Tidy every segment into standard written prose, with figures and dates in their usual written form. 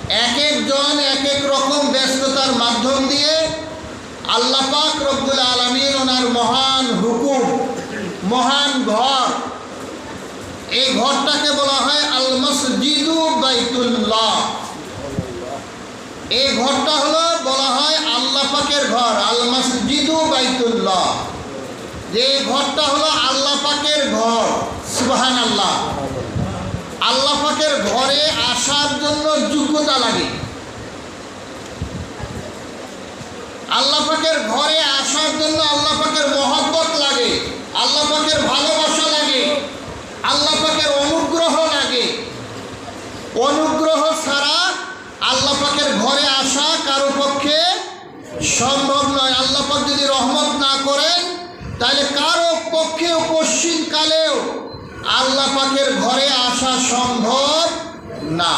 এক একজন এক এক রকম ব্যস্ততার মাধ্যম দিয়ে আল্লাহ পাক রব্বুল আলামিন ওনার মহান হুকুম, মহান ঘর, এই ঘরটাকে বলা হয় আল মসজিদু বাইতুল্লাহ। এই ঘরটা হলো বলা হয় আল্লাহ পাকের ঘর, আল মসজিদু বাইতুল্লাহ। যে ঘরটা হলো আল্লাহ পাকের ঘর, সুবহানাল্লাহ। আল্লাহ পাকের ঘরে আসার জন্য যোগ্যতা লাগে। আল্লাহ পাকের ঘরে আসার জন্য আল্লাহ পাকের মহব্বত লাগে, আল্লাহ পাকের ভালোবাসা লাগে, আল্লাহ পাকের অনুগ্রহ লাগে। অনুগ্রহ ছাড়া আল্লাহ পাকের ঘরে আসা কারো পক্ষে সম্ভব নয়। আল্লাহ পাক যদি রহমত না করেন তাহলে কারো পক্ষে পশ্চিম কালেও আল্লাহ পাকের ঘরে আসা সম্ভব না।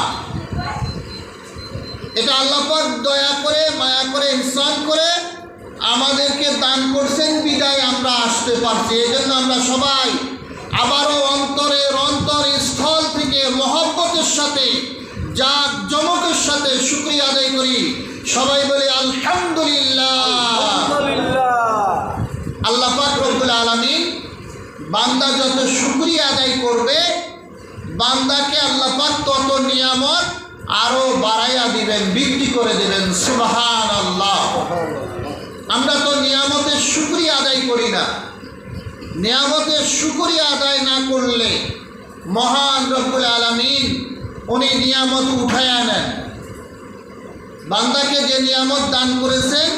এটা আল্লাহ পাক দয়া করে, মায়া করে, ইহসান করে আমাদেরকে দান করছেন বিদায় আমরা আসতে পারছি। এই জন্য আমরা সবাই আবারও অন্তরের অন্তরস্থল থেকে মহব্বতের সাথে, জাঁকজমকের সাথে শুকরিয়া আদায় করি। সবাই বলি আলহামদুলিল্লাহ। আল্লাহ পাক রব্বুল আলামিন বান্দা যত শুকরিয়া আদায় করবে, বান্দাকে আল্লাহ পাক তত নিয়ামত আরো বাড়াইয়া দিবেন, বৃদ্ধি করে দেবেন। সুবহানাল্লাহ। আমরা তো নিয়ামতের শুকরিয়া আদায় করি না। নিয়ামতের শুকরিয়া আদায় না করলে মহান রব্বুল আলামিন উনি নিয়ামত উঠায়া নেন। বান্দাকে যে নিয়ামত দান করেছেন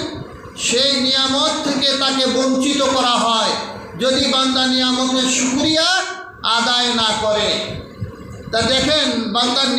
সেই নিয়ামত থেকে তাকে বঞ্চিত করা হয় যদি বান্দা নিয়ামতের শুকরিয়া আদায় না করে। তা দেখেন বান্দার